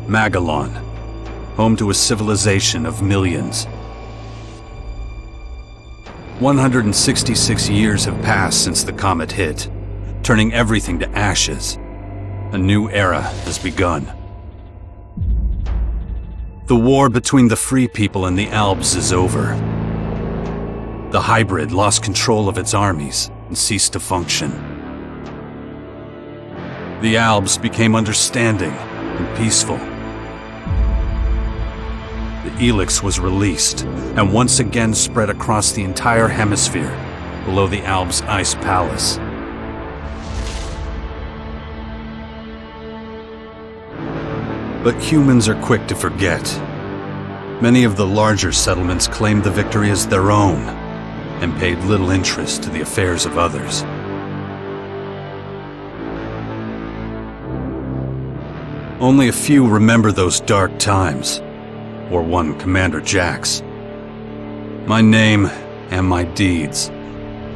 Magellan, home to a civilization of millions. 166 years have passed since the comet hit, turning everything to ashes. A new era has begun. The war between the free people and the Alps is over. The hybrid lost control of its armies and ceased to function. The Alps became understanding and peaceful. The ELEX was released and once again spread across the entire hemisphere below the Alps' ice palace. But humans are quick to forget. Many of the larger settlements claimed the victory as their own and paid little interest to the affairs of others. Only a few remember those dark times, or one Commander Jax. My name and my deeds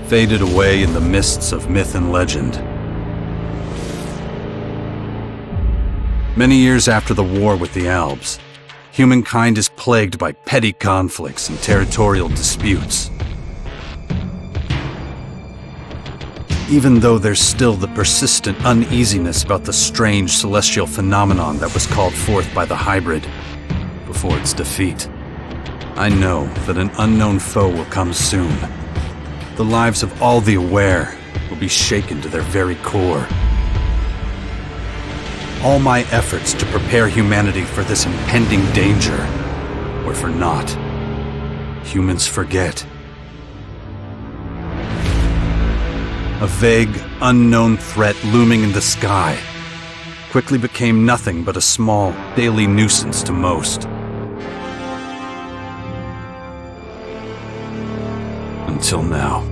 faded away in the mists of myth and legend. Many years after the war with the Alps, humankind is plagued by petty conflicts and territorial disputes. Even though there's still the persistent uneasiness about the strange celestial phenomenon that was called forth by the hybrid before its defeat, I know that an unknown foe will come soon. The lives of all the aware will be shaken to their very core. All my efforts to prepare humanity for this impending danger were for naught. Humans forget. A vague, unknown threat looming in the sky quickly became nothing but a small, daily nuisance to most. Until now.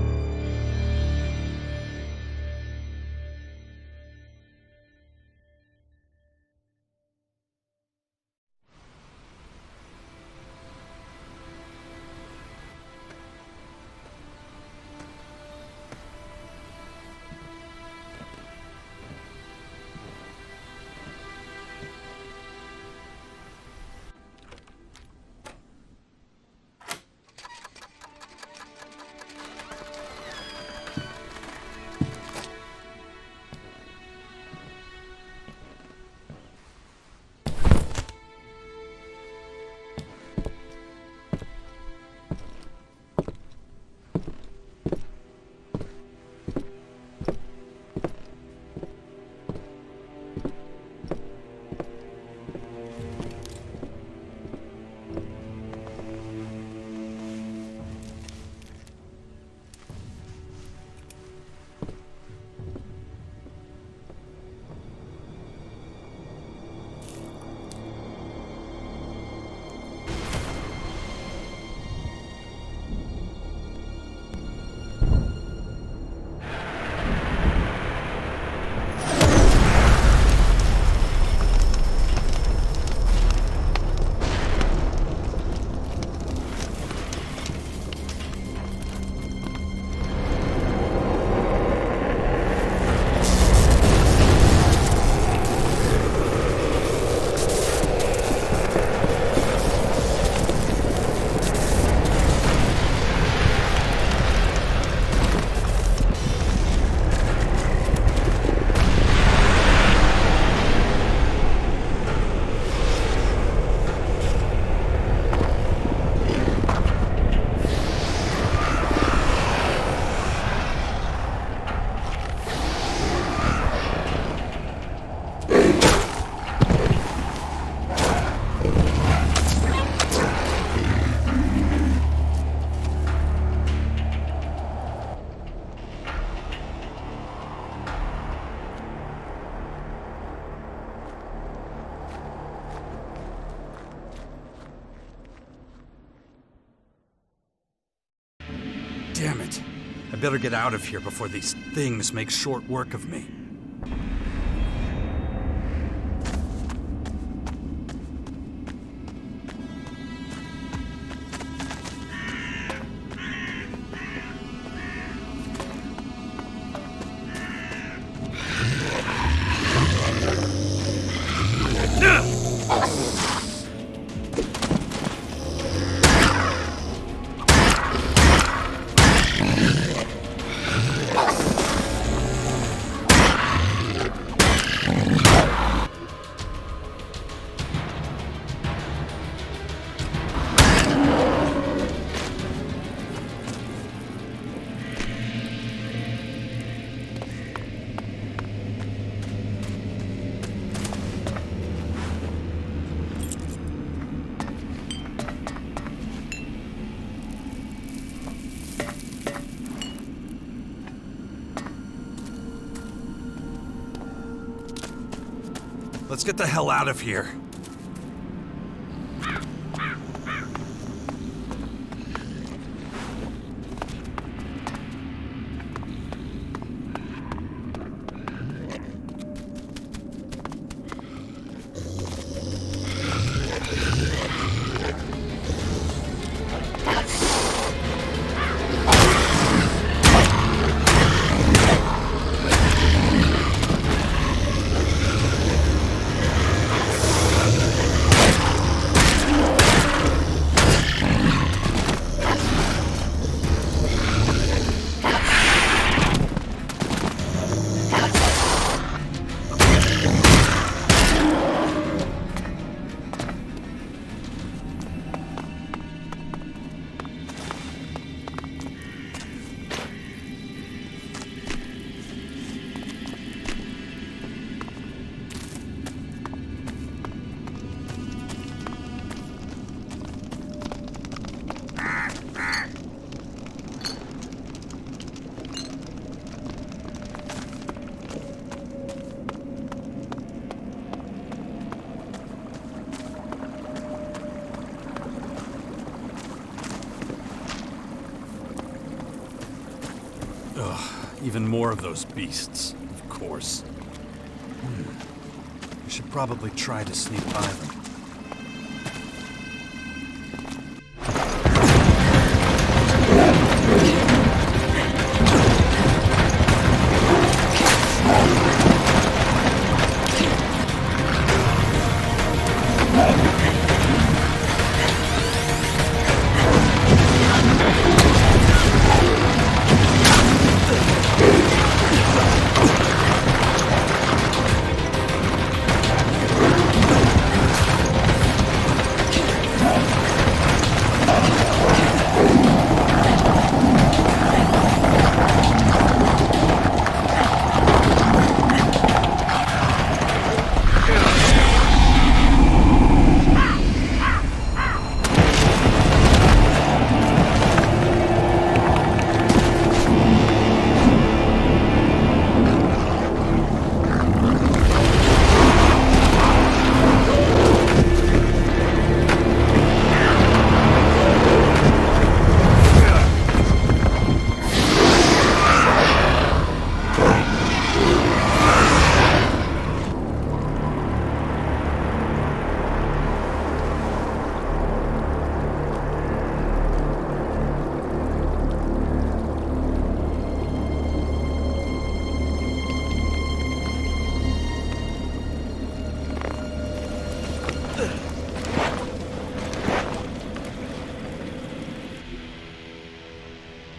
Damn it. I better get out of here before these things make short work of me. Let's get the hell out of here. Even more of those beasts, of course. We should probably try to sneak by them.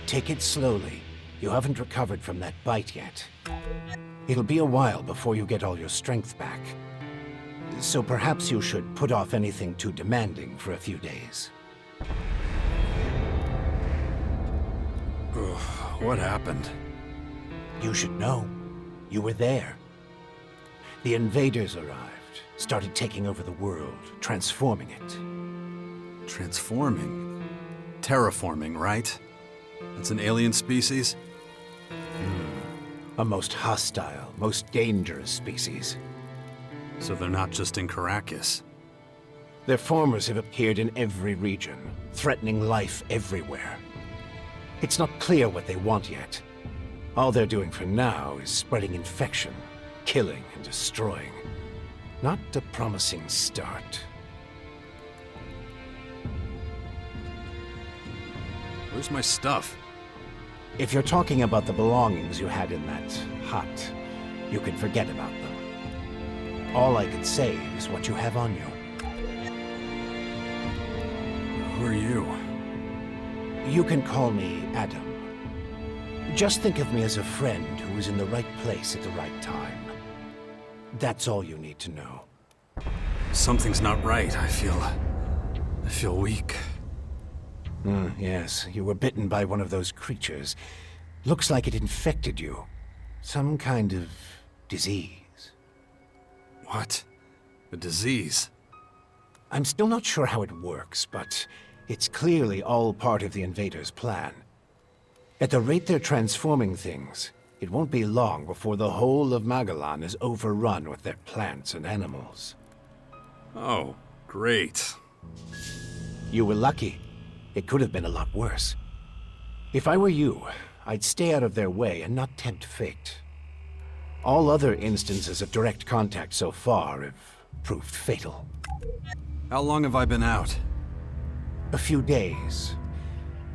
Take it slowly. You haven't recovered from that bite yet. It'll be a while before you get all your strength back. So perhaps you should put off anything too demanding for a few days. What happened? You should know. You were there. The invaders arrived, started taking over the world, transforming it. Transforming? Terraforming, right? It's an alien species? A most hostile, most dangerous species. So they're not just in Caracas. Their formers have appeared in every region, threatening life everywhere. It's not clear what they want yet. All they're doing for now is spreading infection, killing and destroying. Not a promising start. Where's my stuff? If you're talking about the belongings you had in that hut, you can forget about them. All I could say is what you have on you. Who are you? You can call me Adam. Just think of me as a friend who was in the right place at the right time. That's all you need to know. Something's not right. I feel weak. Yes, you were bitten by one of those creatures. Looks like it infected you. Some kind of disease. What? A disease? I'm still not sure how it works, but it's clearly all part of the invaders' plan. At the rate they're transforming things, It won't be long before the whole of Magellan is overrun with their plants and animals. Oh, great. You were lucky. It could have been a lot worse. If I were you, I'd stay out of their way and not tempt fate. All other instances of direct contact so far have proved fatal. How long have I been out? A few days.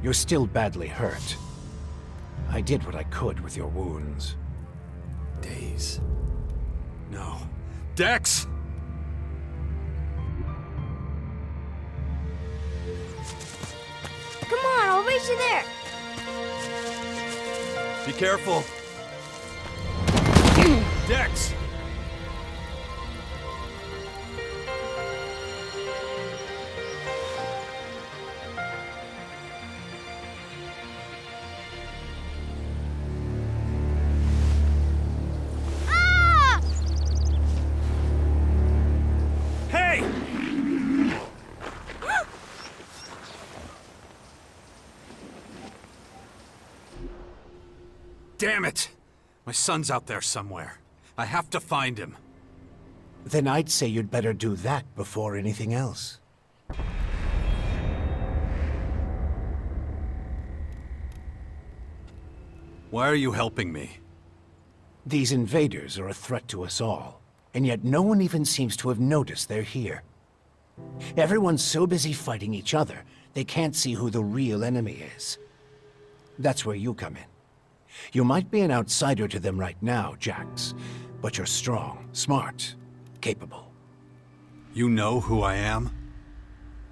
You're still badly hurt. I did what I could with your wounds. Days. No. Dex! Come on, I'll race you there. Be careful. Dex! Ah! Hey! Damn it! My son's out there somewhere. I have to find him. Then I'd say you'd better do that before anything else. Why are you helping me? These invaders are a threat to us all, and yet no one even seems to have noticed they're here. Everyone's so busy fighting each other, they can't see who the real enemy is. That's where you come in. You might be an outsider to them right now, Jax, but you're strong, smart, capable. You know who I am?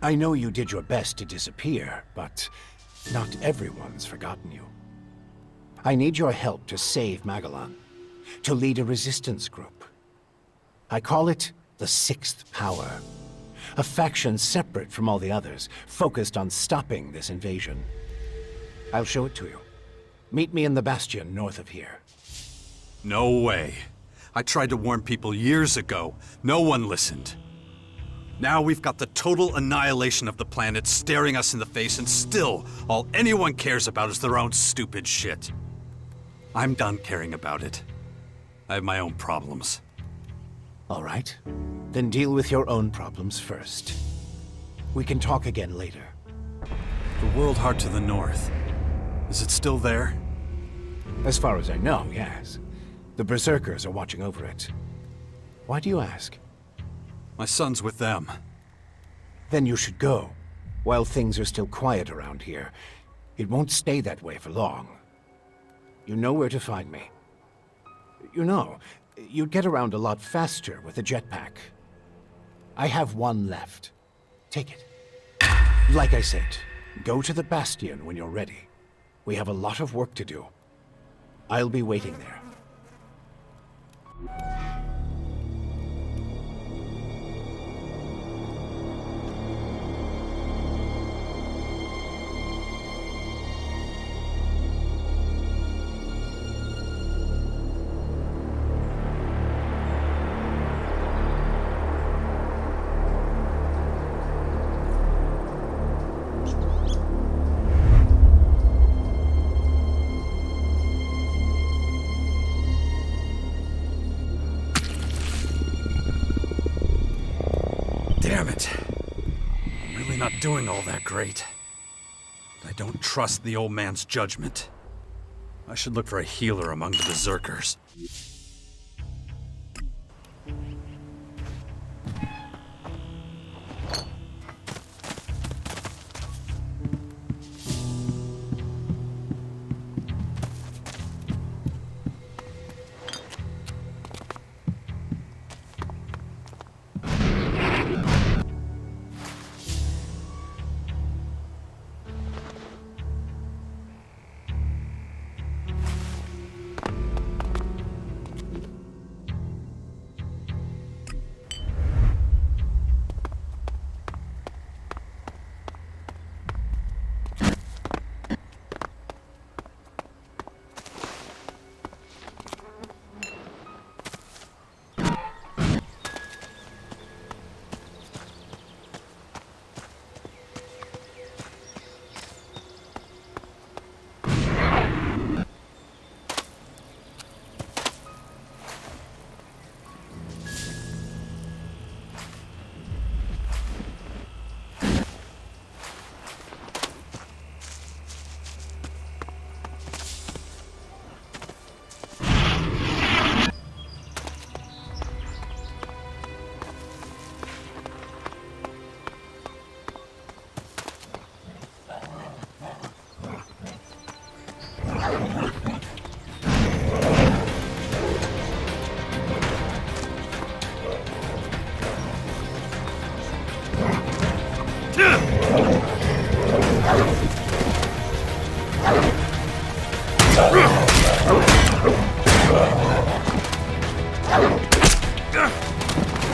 I know you did your best to disappear, but not everyone's forgotten you. I need your help to save Magellan, to lead a resistance group. I call it the Sixth Power, a faction separate from all the others, focused on stopping this invasion. I'll show it to you. Meet me in the Bastion north of here. No way. I tried to warn people years ago. No one listened. Now we've got the total annihilation of the planet staring us in the face, and still, all anyone cares about is their own stupid shit. I'm done caring about it. I have my own problems. All right. Then deal with your own problems first. We can talk again later. The World Heart to the north. Is it still there? As far as I know, yes. The Berserkers are watching over it. Why do you ask? My son's with them. Then you should go, while things are still quiet around here. It won't stay that way for long. You know where to find me. You know, you'd get around a lot faster with a jetpack. I have one left. Take it. Like I said, go to the Bastion when you're ready. We have a lot of work to do. I'll be waiting there. Damn it. I'm really not doing all that great. I don't trust the old man's judgment. I should look for a healer among the Berserkers.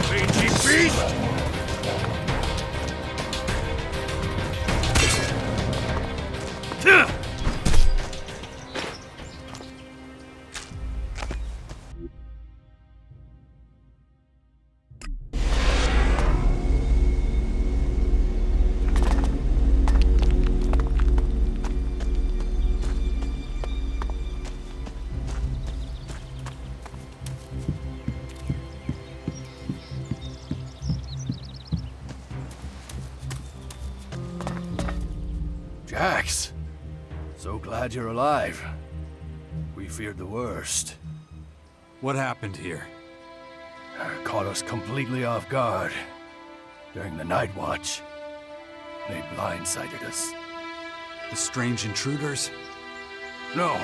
Mangy beast! Jax, so glad you're alive. We feared the worst. What happened here? Caught us completely off guard. During the night watch, they blindsided us. The strange intruders? No.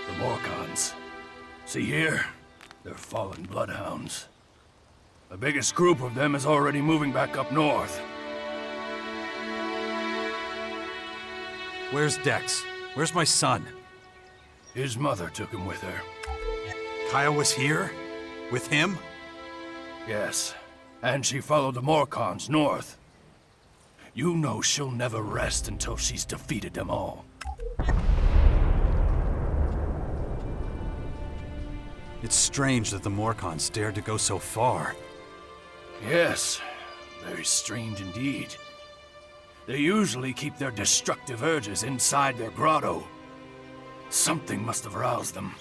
The Morcons. See here? They're fallen bloodhounds. The biggest group of them is already moving back up north. Where's Dex? Where's my son? His mother took him with her. Kaya was here? With him? Yes, and she followed the Morcons north. You know she'll never rest until she's defeated them all. It's strange that the Morcons dared to go so far. Yes, very strange indeed. They usually keep their destructive urges inside their grotto. Something must have roused them.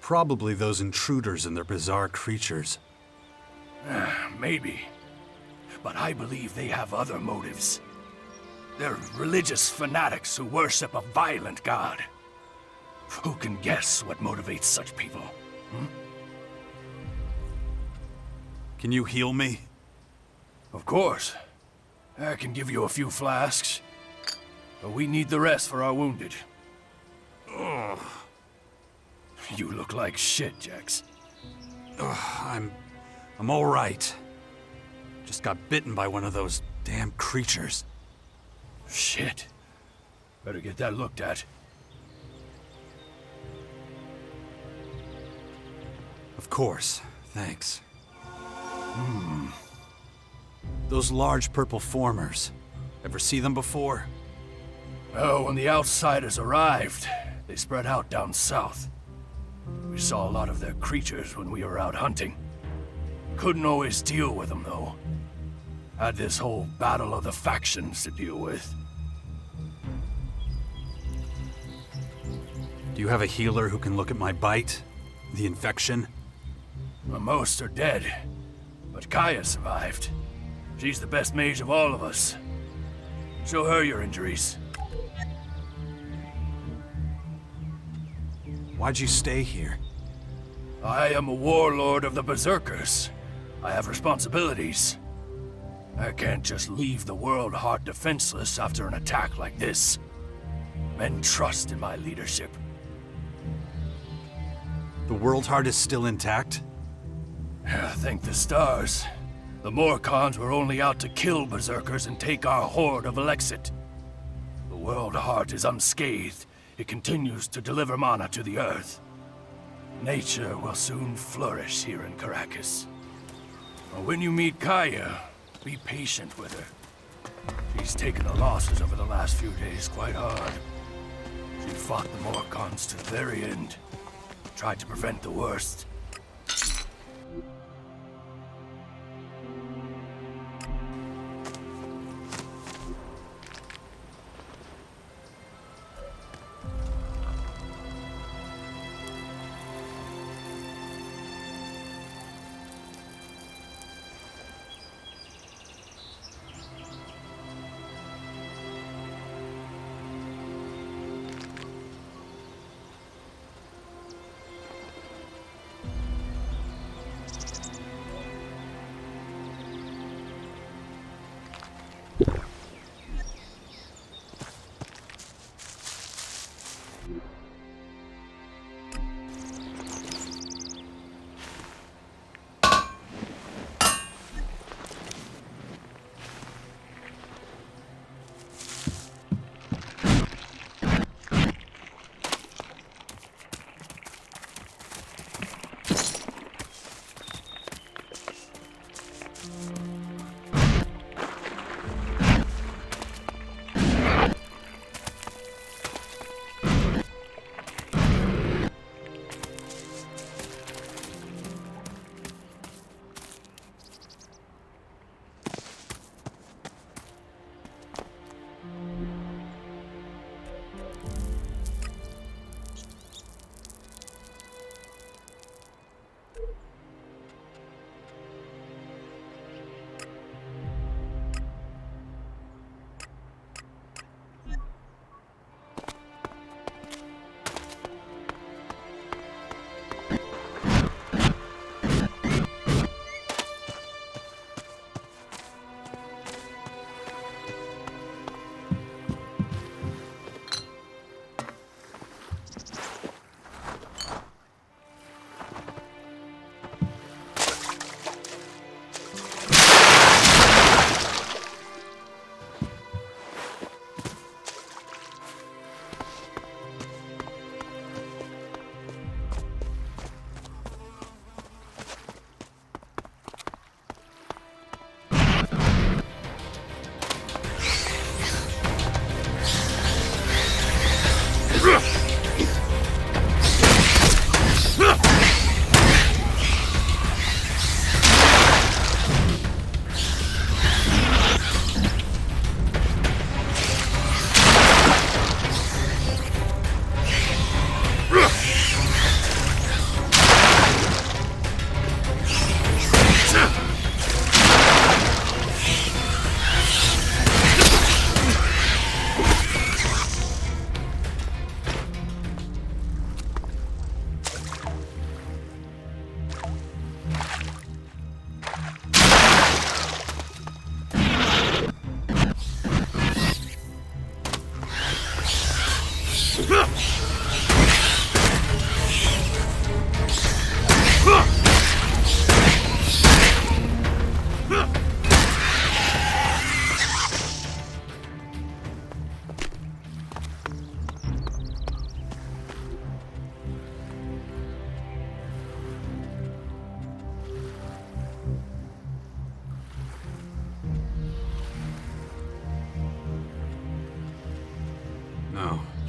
Probably those intruders and their bizarre creatures. Maybe. But I believe they have other motives. They're religious fanatics who worship a violent god. Who can guess what motivates such people? Can you heal me? Of course. I can give you a few flasks. But we need the rest for our wounded. Ugh. You look like shit, Jax. I'm all right. Just got bitten by one of those damn creatures. Shit. Better get that looked at. Of course. Thanks. Those large purple formers. Ever see them before? Oh, when the outsiders arrived, they spread out down south. We saw a lot of their creatures when we were out hunting. Couldn't always deal with them, though. Had this whole battle of the factions to deal with. Do you have a healer who can look at my bite? The infection? Most are dead, but Kaya survived. She's the best mage of all of us. Show her your injuries. Why'd you stay here? I am a warlord of the Berserkers. I have responsibilities. I can't just leave the world heart defenseless after an attack like this. Men trust in my leadership. The World Heart is still intact? Thank the stars. The Morcons were only out to kill Berserkers and take our horde of ELEX. The World Heart is unscathed. It continues to deliver mana to the Earth. Nature will soon flourish here in Caracas. When you meet Kaya, be patient with her. She's taken the losses over the last few days quite hard. She fought the Morcons to the very end. Tried to prevent the worst.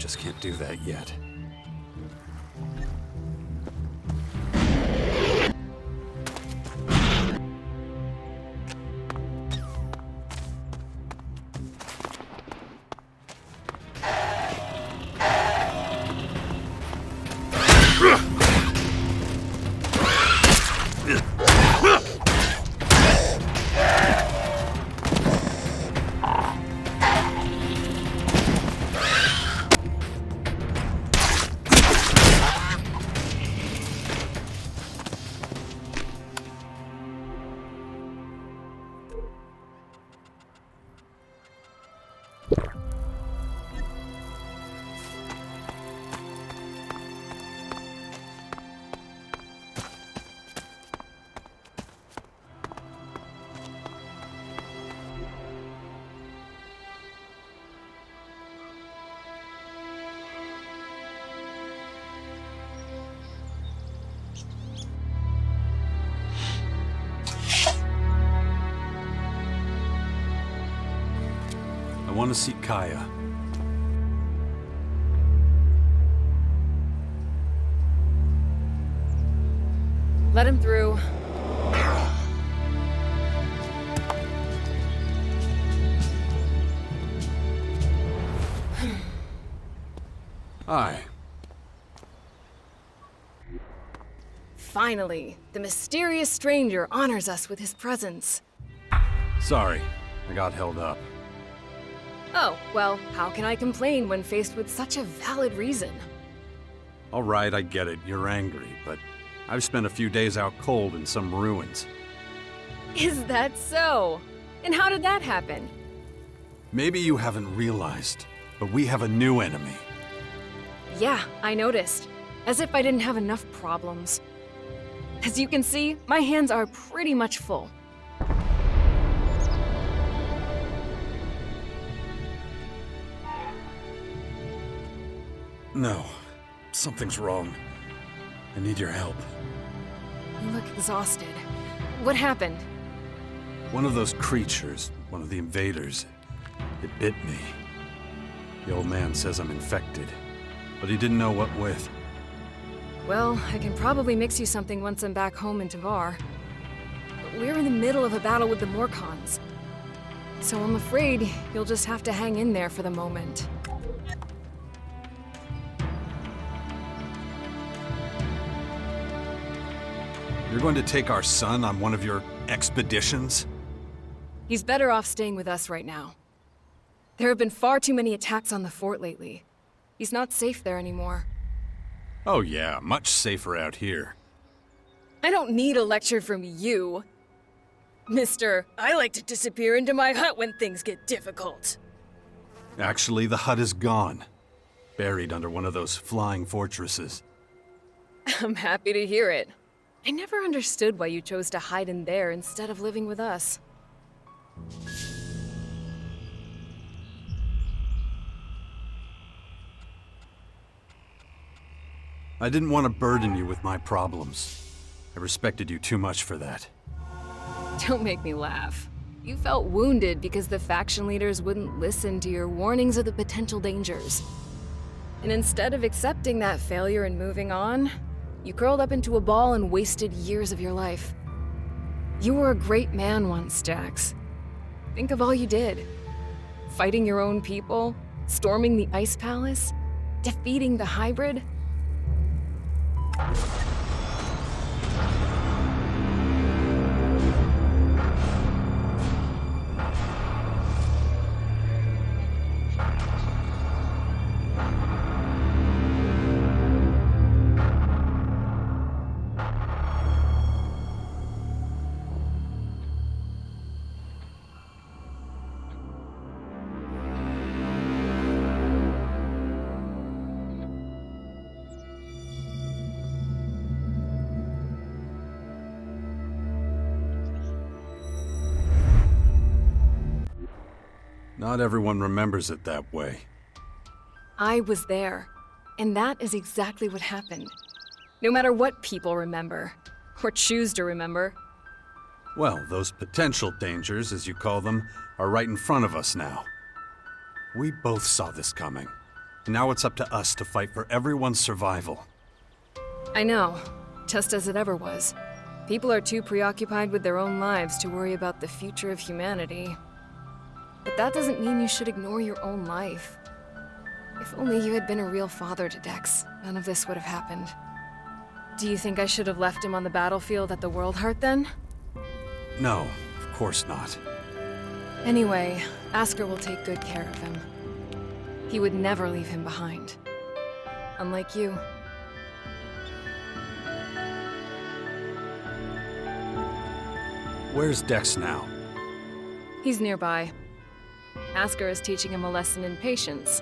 just can't do that yet. I want to see Kaya. Let him through. Hi. Finally, the mysterious stranger honors us with his presence. Sorry, I got held up. Oh, well, how can I complain when faced with such a valid reason? All right, I get it, you're angry, but I've spent a few days out cold in some ruins. Is that so? And how did that happen? Maybe you haven't realized, but we have a new enemy. Yeah, I noticed. As if I didn't have enough problems. As you can see, my hands are pretty much full. No, something's wrong. I need your help. You look exhausted. What happened? One of those creatures, one of the invaders, it bit me. The old man says I'm infected, but he didn't know what with. Well, I can probably mix you something once I'm back home in Tavar. But we're in the middle of a battle with the Morcons. So I'm afraid you'll just have to hang in there for the moment. You're going to take our son on one of your expeditions? He's better off staying with us right now. There have been far too many attacks on the fort lately. He's not safe there anymore. Oh yeah, much safer out here. I don't need a lecture from you. Mister, I like to disappear into my hut when things get difficult. Actually, the hut is gone. Buried under one of those flying fortresses. I'm happy to hear it. I never understood why you chose to hide in there instead of living with us. I didn't want to burden you with my problems. I respected you too much for that. Don't make me laugh. You felt wounded because the faction leaders wouldn't listen to your warnings of the potential dangers. And instead of accepting that failure and moving on, you curled up into a ball and wasted years of your life. You were a great man once, Jax. Think of all you did. Fighting your own people, storming the Ice Palace, defeating the hybrid. Not everyone remembers it that way. I was there, and that is exactly what happened. No matter what people remember, or choose to remember. Well, those potential dangers, as you call them, are right in front of us now. We both saw this coming. Now it's up to us to fight for everyone's survival. I know, just as it ever was. People are too preoccupied with their own lives to worry about the future of humanity. But that doesn't mean you should ignore your own life. If only you had been a real father to Dex, none of this would have happened. Do you think I should have left him on the battlefield at the World Heart then? No, of course not. Anyway, Asker will take good care of him. He would never leave him behind. Unlike you. Where's Dex now? He's nearby. Asker is teaching him a lesson in patience.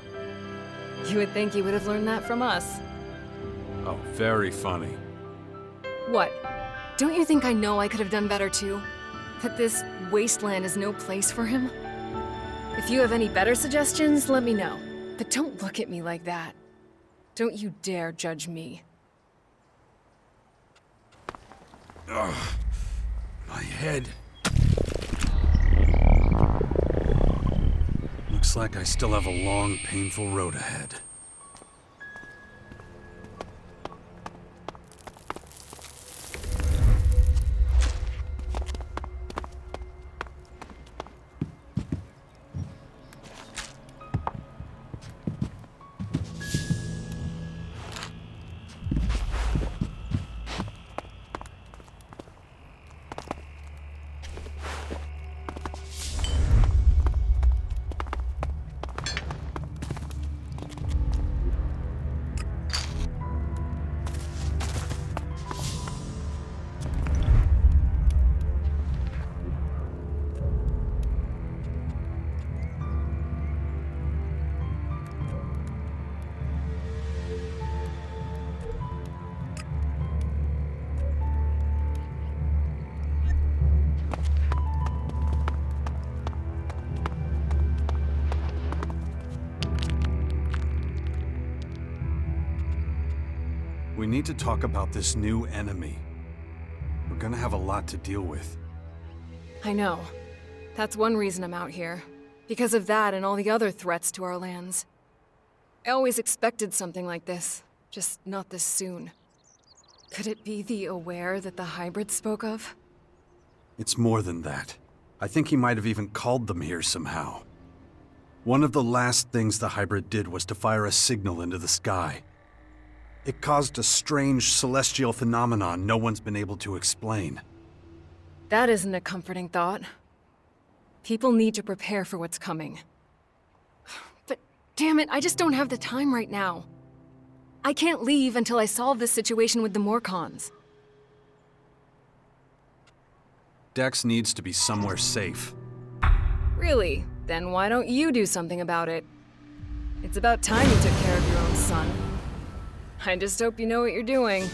You would think he would have learned that from us. Oh, very funny. What? Don't you think I know I could have done better too? That this wasteland is no place for him? If you have any better suggestions, let me know. But don't look at me like that. Don't you dare judge me. Ugh. My head. Looks like I still have a long, painful road ahead. We need to talk about this new enemy. We're gonna have a lot to deal with. I know. That's one reason I'm out here. Because of that and all the other threats to our lands. I always expected something like this, just not this soon. Could it be the aware that the hybrid spoke of? It's more than that. I think he might have even called them here somehow. One of the last things the hybrid did was to fire a signal into the sky. It caused a strange celestial phenomenon no one's been able to explain. That isn't a comforting thought. People need to prepare for what's coming. But damn it, I just don't have the time right now. I can't leave until I solve this situation with the Morcons. Dex needs to be somewhere safe. Really? Then why don't you do something about it? It's about time you took care of your own son. I just hope you know what you're doing.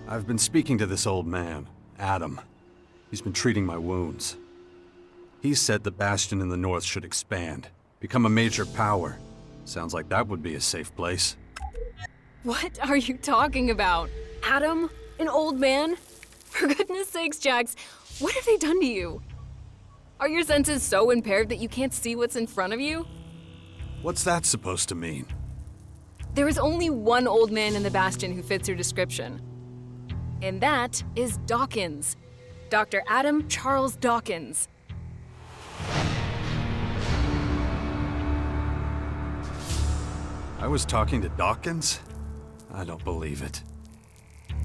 I've been speaking to this old man, Adam. He's been treating my wounds. He said the Bastion in the north should expand, become a major power. Sounds like that would be a safe place. What are you talking about? Adam? An old man? For goodness sakes, Jax, what have they done to you? Are your senses so impaired that you can't see what's in front of you? What's that supposed to mean? There is only one old man in the Bastion who fits your description. And that is Dawkins. Dr. Adam Charles Dawkins. I was talking to Dawkins? I don't believe it.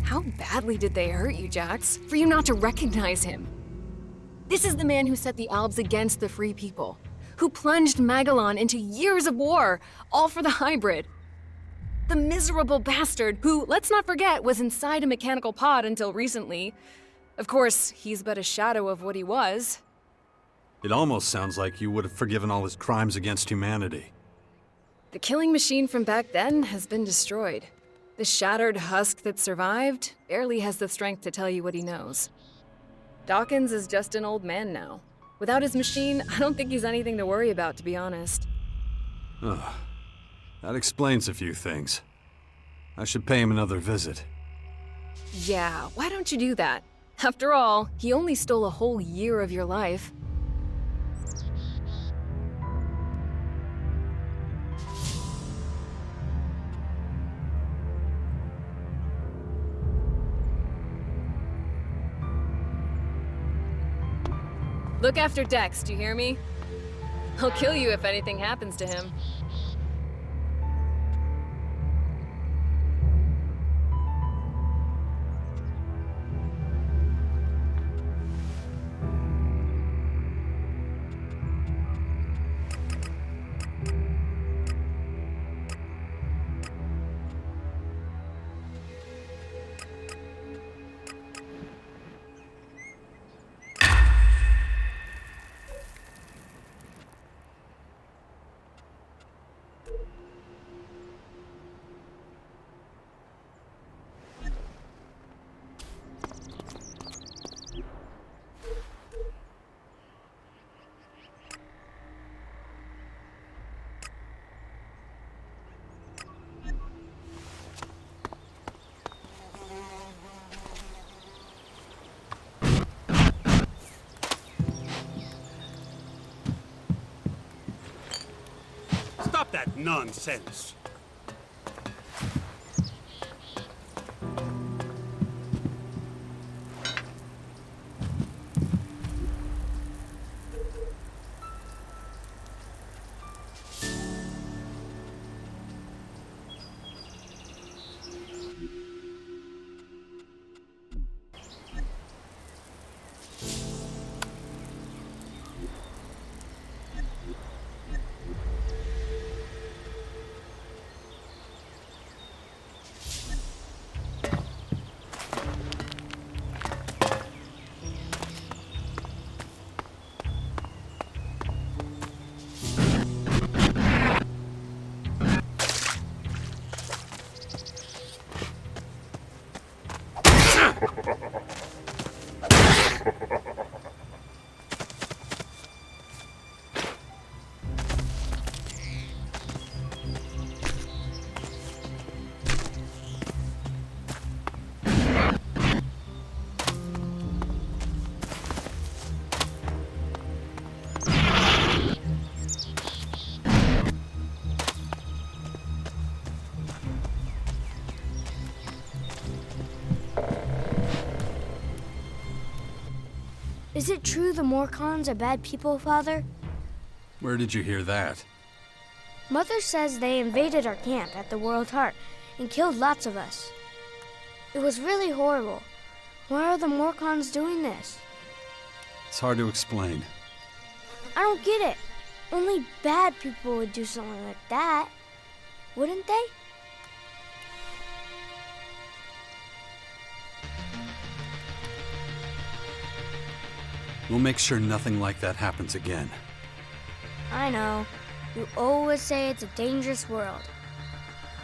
How badly did they hurt you, Jax, for you not to recognize him? This is the man who set the Albs against the Free People, who plunged Magellan into years of war, all for the hybrid. The miserable bastard who, let's not forget, was inside a mechanical pod until recently. Of course, he's but a shadow of what he was. It almost sounds like you would have forgiven all his crimes against humanity. The killing machine from back then has been destroyed. The shattered husk that survived barely has the strength to tell you what he knows. Dawkins is just an old man now. Without his machine, I don't think he's anything to worry about, to be honest. Ugh. That explains a few things. I should pay him another visit. Yeah, why don't you do that? After all, he only stole a whole year of your life. Look after Dex, do you hear me? I'll kill you if anything happens to him. Stop that nonsense. Is it true the Morcons are bad people, Father? Where did you hear that? Mother says they invaded our camp at the World Heart and killed lots of us. It was really horrible. Why are the Morcons doing this? It's hard to explain. I don't get it. Only bad people would do something like that, wouldn't they? We'll make sure nothing like that happens again. I know. You always say it's a dangerous world.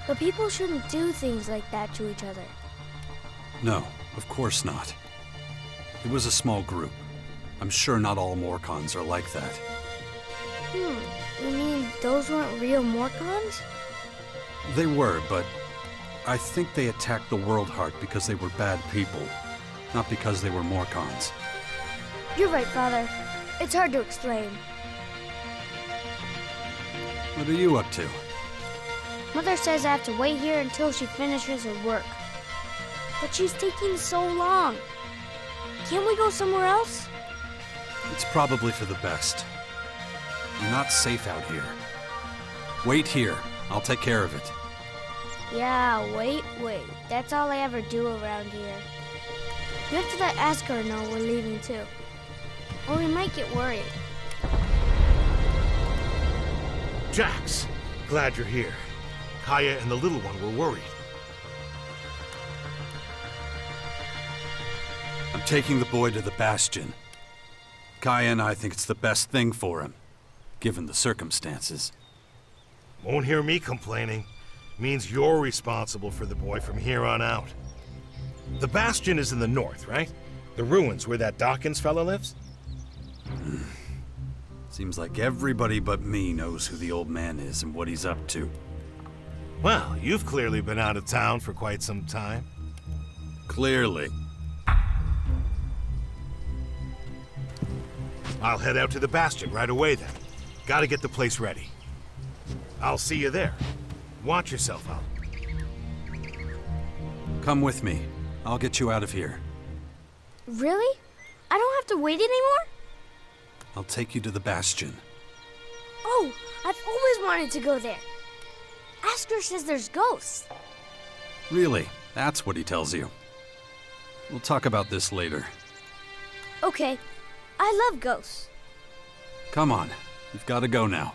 But people shouldn't do things like that to each other. No, of course not. It was a small group. I'm sure not all Morcons are like that. You mean those weren't real Morcons? They were, but I think they attacked the World Heart because they were bad people, not because they were Morcons. You're right, Father. It's hard to explain. What are you up to? Mother says I have to wait here until she finishes her work. But she's taking so long. Can't we go somewhere else? It's probably for the best. You're not safe out here. Wait here. I'll take care of it. Yeah, wait. That's all I ever do around here. You have to let Askar know we're leaving too. Or we might get worried. Jax, glad you're here. Kaya and the little one were worried. I'm taking the boy to the Bastion. Kaya and I think it's the best thing for him, given the circumstances. Won't hear me complaining. Means you're responsible for the boy from here on out. The Bastion is in the north, right? The ruins where that Dawkins fella lives? Seems like everybody but me knows who the old man is and what he's up to. Well, you've clearly been out of town for quite some time. Clearly. I'll head out to the Bastion right away then. Gotta get the place ready. I'll see you there. Watch yourself out. Come with me. I'll get you out of here. Really? I don't have to wait anymore? I'll take you to the Bastion. Oh, I've always wanted to go there. Asker says there's ghosts. Really? That's what he tells you. We'll talk about this later. Okay, I love ghosts. Come on, we've got to go now.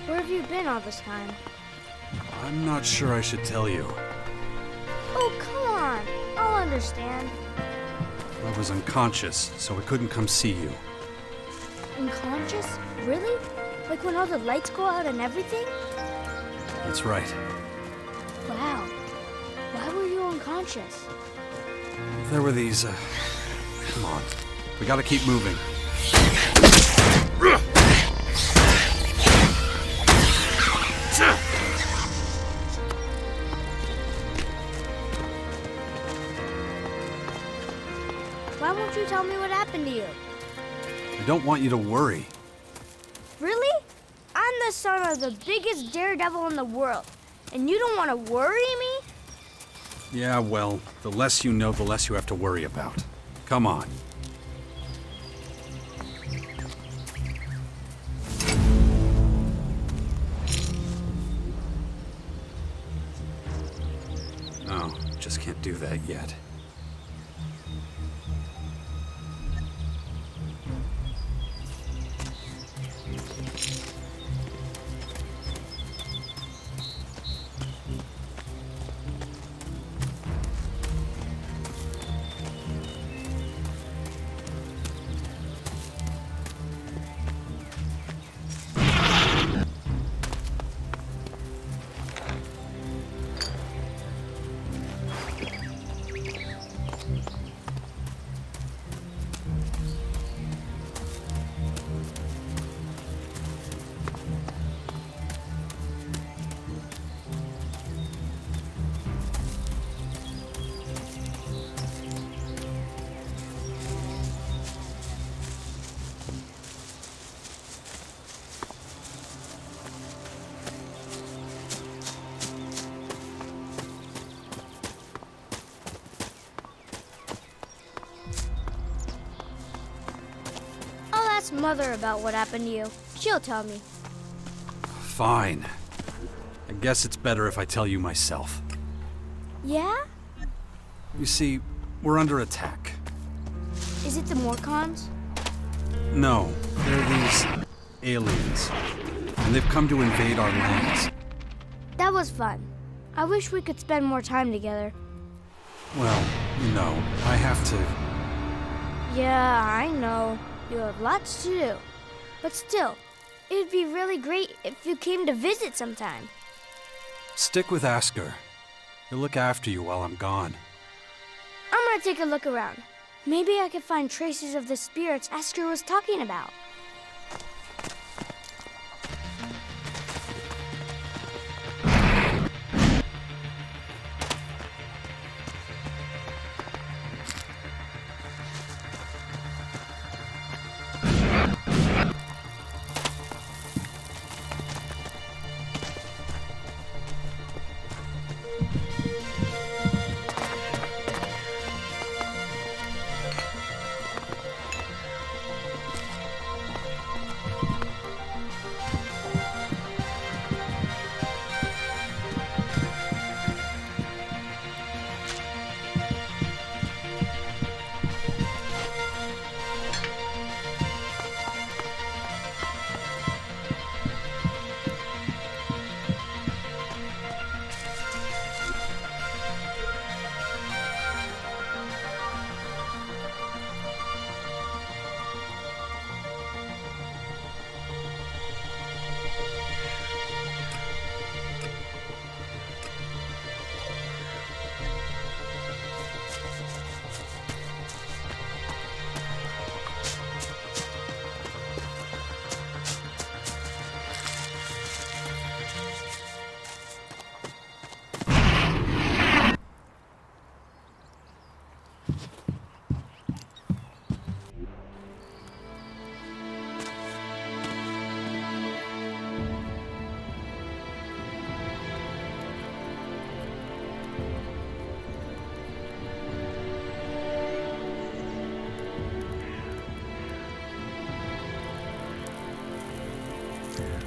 Where have you been all this time? I'm not sure I should tell you. Oh, come on. I'll understand. I was unconscious, so I couldn't come see you. Unconscious? Really? Like when all the lights go out and everything? That's right. Wow. Why were you unconscious? There were these, Come on. We gotta keep moving. Why won't you tell me what happened to you? I don't want you to worry. Really? I'm the son of the biggest daredevil in the world, and you don't want to worry me? Yeah, well, the less you know, the less you have to worry about. Come on. No, just can't do that yet. I'll ask Mother about what happened to you. She'll tell me. Fine. I guess it's better if I tell you myself. Yeah? You see, we're under attack. Is it the Morcons? No, they're these aliens. And they've come to invade our lands. That was fun. I wish we could spend more time together. Well, you know, I have to... Yeah, I know. You have lots to do. But still, it'd be really great if you came to visit sometime. Stick with Asker. He'll look after you while I'm gone. I'm gonna take a look around. Maybe I could find traces of the spirits Asker was talking about. Hey.